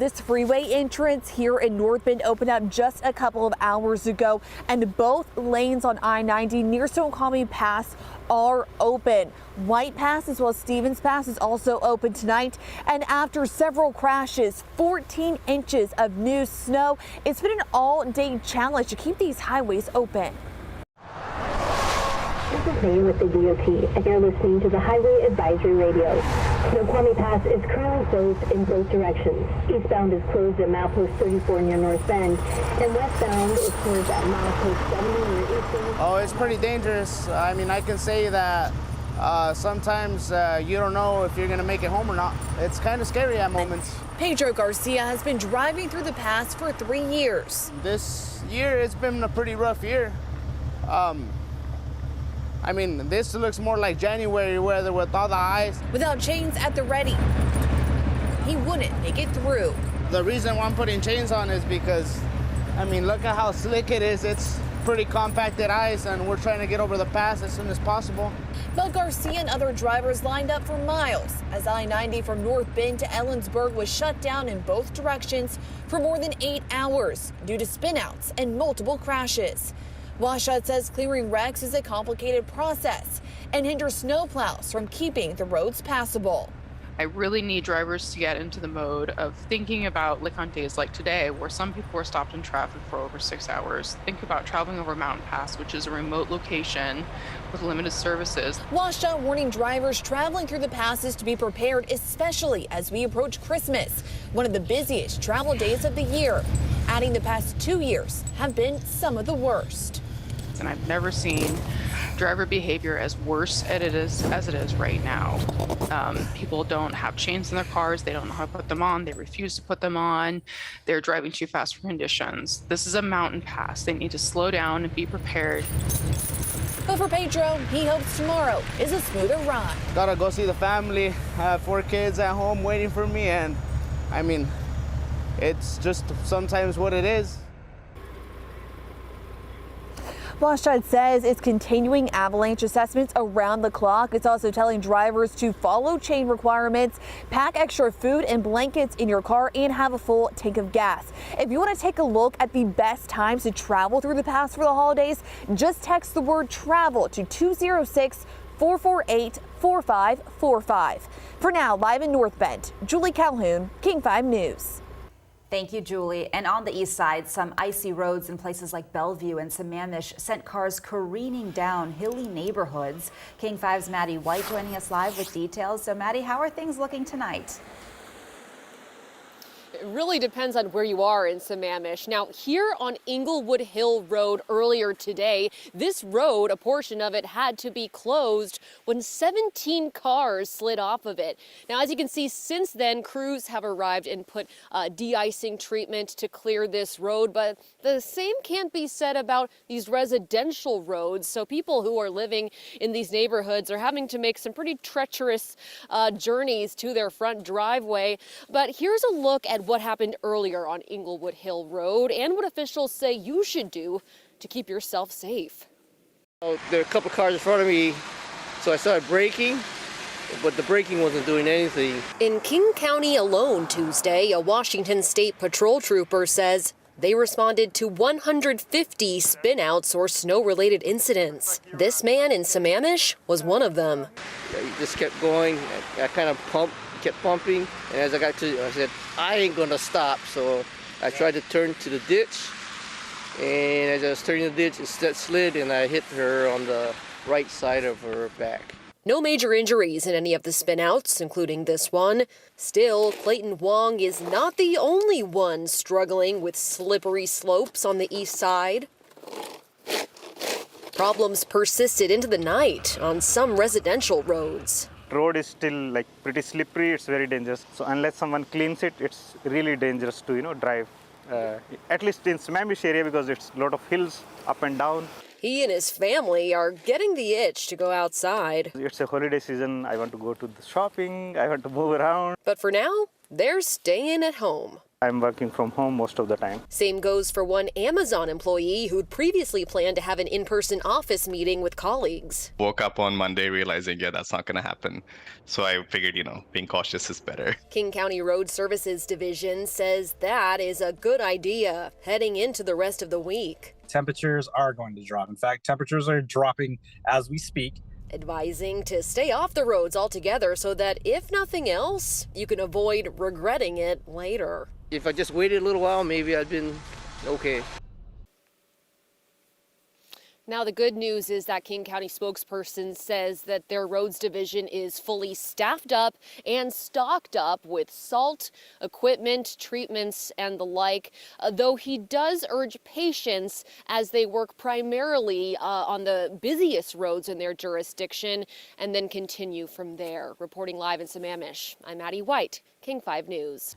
This freeway entrance here in North Bend opened up just a couple of hours ago, and both lanes on I-90 near Snoqualmie Pass are open. White Pass as well as Stevens Pass is also open tonight. And after several crashes, 14 inches of new snow, it's been an all-day challenge to keep these highways open. This is May with the DOT, and you're listening to the Highway Advisory Radio. Snoqualmie Pass is currently closed in both directions. Eastbound is closed at milepost 34 near North Bend, and westbound is closed at milepost 70 near Easton. Oh, it's pretty dangerous. I mean, I can say that sometimes you don't know if you're going to make it home or not. It's kind of scary at moments. Pedro Garcia has been driving through the pass for 3 years. This year, it's been a pretty rough year. I mean, this looks more like January weather with all the ice. Without chains at the ready, he wouldn't make it through. The reason why I'm putting chains on is because, I mean, look at how slick it is. It's pretty compacted ice, and we're trying to get over the pass as soon as possible. But Garcia and other drivers lined up for miles as I-90 from North Bend to Ellensburg was shut down in both directions for more than 8 hours due to spinouts and multiple crashes. WashUt says clearing wrecks is a complicated process and hinders snowplows from keeping the roads passable. I really need drivers to get into the mode of thinking about, like on days like today, where some people were stopped in traffic for over 6 hours. Think about traveling over Mountain Pass, which is a remote location with limited services. WashUt warning drivers traveling through the passes to be prepared, especially as we approach Christmas, one of the busiest travel days of the year. Adding the past 2 years have been some of the worst. And I've never seen driver behavior as worse as it is right now. People don't have chains in their cars. They don't know how to put them on. They refuse to put them on. They're driving too fast for conditions. This is a mountain pass. They need to slow down and be prepared. But for Pedro, he hopes tomorrow is a smoother ride. Gotta go see the family. I have 4 kids at home waiting for me, and I mean, it's just sometimes what it is. WashUt says it's continuing avalanche assessments around the clock. It's also telling drivers to follow chain requirements, pack extra food and blankets in your car, and have a full tank of gas. If you want to take a look at the best times to travel through the pass for the holidays, just text the word travel to 206-448-4545. For now, live in North Bend, Julie Calhoun, King 5 News. Thank you, Julie. And on the east side, some icy roads in places like Bellevue and Sammamish sent cars careening down hilly neighborhoods. King 5's Maddie White joining us live with details. So, Maddie, how are things looking tonight? It really depends on where you are in Sammamish. Now, here on Inglewood Hill Road earlier today, this road, a portion of it, had to be closed when 17 cars slid off of it. Now, as you can see, since then, crews have arrived and put de-icing treatment to clear this road, but the same can't be said about these residential roads. So people who are living in these neighborhoods are having to make some pretty treacherous journeys to their front driveway. But here's a look at what happened earlier on Inglewood Hill Road and what officials say you should do to keep yourself safe. There were a couple cars in front of me, so I started braking, but the braking wasn't doing anything. In King County alone Tuesday, a Washington State Patrol trooper says they responded to 150 spinouts or snow-related incidents. This man in Sammamish was one of them. He just kept going. I kind of kept pumping, and as I got to, I said, I ain't gonna stop. So I tried to turn to the ditch, and as I was turning the ditch, it slid, and I hit her on the right side of her back. No major injuries in any of the spinouts, including this one. Still, Clayton Wong is not the only one struggling with slippery slopes on the east side. Problems persisted into the night on some residential roads. Road is still pretty slippery. It's very dangerous. So unless someone cleans it, it's really dangerous to drive. At least in Sammamish area, because it's a lot of hills up and down. He and his family are getting the itch to go outside. It's a holiday season. I want to go to the shopping. I want to move around. But for now, they're staying at home. I'm working from home most of the time. Same goes for one Amazon employee who'd previously planned to have an in-person office meeting with colleagues. Woke up on Monday realizing, yeah, that's not going to happen. So I figured, being cautious is better. King County Road Services Division says that is a good idea heading into the rest of the week. Temperatures are going to drop. In fact, temperatures are dropping as we speak. Advising to stay off the roads altogether so that if nothing else, you can avoid regretting it later. If I just waited a little while, maybe I'd been okay. Now, the good news is that King County spokesperson says that their roads division is fully staffed up and stocked up with salt, equipment, treatments, and the like, though he does urge patience as they work primarily on the busiest roads in their jurisdiction and then continue from there. Reporting live in Sammamish, I'm Maddie White, King 5 News.